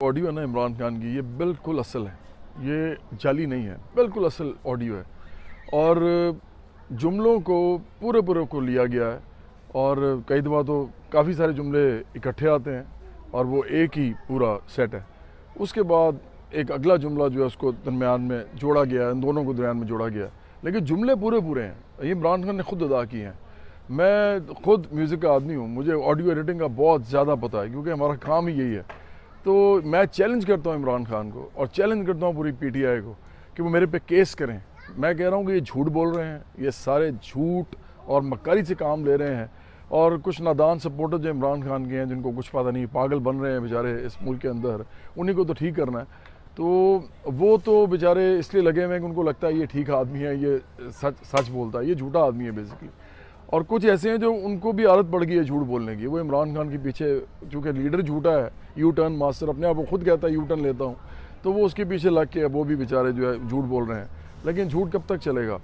Audio है ना इमरान खान की, ये बिल्कुल असल है, ये जाली नहीं है, बिल्कुल असल ऑडियो है। और जुमलों को पूरे पूरे को लिया गया है और कई दफ़ा तो काफ़ी सारे जुमले इकट्ठे आते हैं और वो एक ही पूरा सेट है। उसके बाद एक अगला जुमला जो है उसको दरमियान में जोड़ा गया है, इन दोनों को दरमियान में जोड़ा गया है, लेकिन जुमले पूरे पूरे हैं। ये इमरान खान ने खुद अदा किए हैं। मैं खुद म्यूज़िक का आदमी हूँ, मुझे ऑडियो एडिटिंग का बहुत ज़्यादा पता है क्योंकि हमारा काम ही यही है। तो मैं चैलेंज करता हूँ इमरान खान को और चैलेंज करता हूँ पूरी पीटीआई को कि वो मेरे पे केस करें। मैं कह रहा हूँ कि ये झूठ बोल रहे हैं, ये सारे झूठ और मक्कारी से काम ले रहे हैं। और कुछ नादान सपोर्टर जो इमरान खान के हैं, जिनको कुछ पता नहीं, पागल बन रहे हैं बेचारे इस मुल्क के अंदर, उन्हीं को तो ठीक करना है। तो वो तो बेचारे इसलिए लगे हुए हैं कि उनको लगता है ये ठीक आदमी है, ये सच बोलता है, ये झूठा आदमी है बेसिकली। और कुछ ऐसे हैं जो उनको भी आदत पड़ गई है झूठ बोलने की। वो इमरान खान के पीछे, चूँकि लीडर झूठा है, यू टर्न मास्टर अपने आप को खुद कहता है यू टर्न लेता हूँ, तो वो उसके पीछे लग के वो भी बेचारे जो है झूठ बोल रहे हैं। लेकिन झूठ कब तक चलेगा?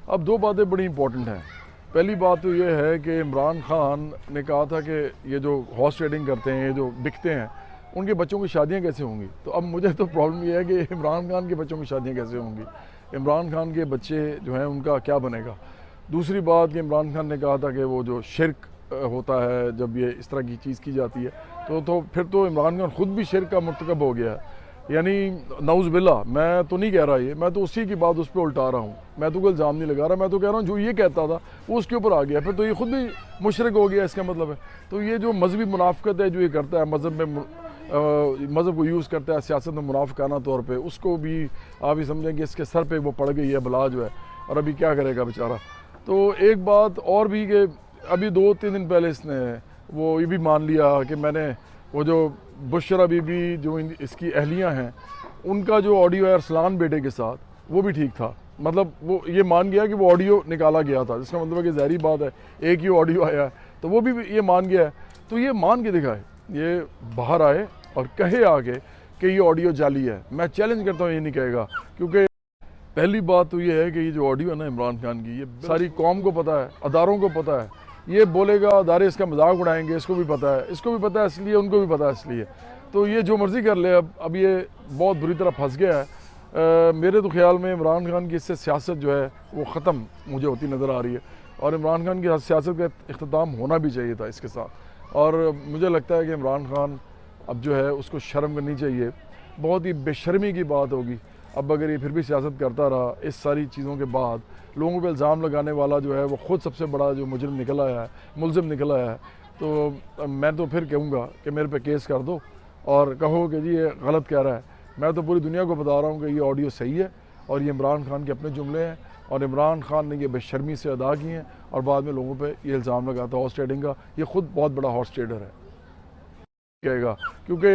अब दो बातें बड़ी इंपॉर्टेंट हैं। पहली बात तो ये है कि इमरान खान ने कहा था कि ये जो हॉर्स ट्रेडिंग करते हैं, ये जो बिकते हैं, उनके बच्चों की शादियाँ कैसे होंगी। तो अब मुझे तो प्रॉब्लम ये है कि इमरान खान के बच्चों की शादियाँ कैसे होंगी, इमरान खान के बच्चे जो हैं उनका क्या बनेगा। दूसरी बात कि इमरान खान ने कहा था कि वो जो शिरक होता है जब ये इस तरह की चीज़ की जाती है, तो फिर तो इमरान खान ख़ुद भी शिरक का मुर्तकब हो गया है। यानी नाउज़ बिल्ला, मैं तो नहीं कह रहा ये, मैं तो उसी की बात उस पर उल्टा रहा हूँ। मैं तो कोई इल्ज़ाम नहीं लगा रहा, मैं तो कह रहा हूँ जो ये कहता था वो उसके ऊपर आ गया, फिर तो ये ख़ुद भी मुशरिक हो गया, इसका मतलब है। तो ये जो मजहबी मुनाफिकत है जो ये करता है, मज़हब को यूज़ करता है सियासत में मुनाफिकाना तौर पर, उसको भी आप ही समझें कि इसके सर पर वो पड़ गई है बला जो है, और अभी क्या करेगा बेचारा। तो एक बात और भी कि अभी 2-3 दिन पहले इसने वो ये भी मान लिया कि मैंने वो जो बुशरा बीबी जो इसकी अहलियाँ हैं, उनका जो ऑडियो है अरसलान बेटे के साथ, वो भी ठीक था। मतलब वो ये मान गया कि वो ऑडियो निकाला गया था, जिसका मतलब है कि ज़ाहिरी बात है एक ही ऑडियो आया है, तो वो भी ये मान गया है। तो ये मान के दिखाए, ये बाहर आए और कहे आगे कि ये ऑडियो जाली है। मैं चैलेंज करता हूँ ये नहीं कहेगा, क्योंकि पहली बात तो ये है कि ये जो ऑडियो है ना इमरान खान की, ये सारी कौम को पता है, अदारों को पता है। ये बोलेगा अदारे इसका मजाक उड़ाएंगे, इसको भी पता है, इसको भी पता है, इसलिए उनको भी पता है, इसलिए तो ये जो मर्ज़ी कर ले। अब ये बहुत बुरी तरह फंस गया है। मेरे तो ख्याल में इमरान खान की इससे सियासत जो है वो ख़त्म मुझे होती नज़र आ रही है, और इमरान खान की सियासत का इख्तिताम होना भी चाहिए था इसके साथ। और मुझे लगता है कि इमरान खान अब जो है उसको शर्म करनी चाहिए। बहुत ही बेशर्मी की बात होगी अब अगर ये फिर भी सियासत करता रहा इस सारी चीज़ों के बाद। लोगों पे इल्ज़ाम लगाने वाला जो है वो ख़ुद सबसे बड़ा जो मुजरिम निकल आया है, मुलजिम निकल आया है। तो मैं तो फिर कहूँगा कि मेरे पे केस कर दो और कहो कि जी ये गलत कह रहा है। मैं तो पूरी दुनिया को बता रहा हूँ कि ये ऑडियो सही है और ये इमरान खान के अपने जुमले हैं, और इमरान खान ने ये बेशर्मी से अदा किए हैं और बाद में लोगों पर ये इल्ज़ाम लगाता है हॉर्स ट्रेडिंग का। ये ख़ुद बहुत बड़ा हॉर्स ट्रेडर है कहेगा, क्योंकि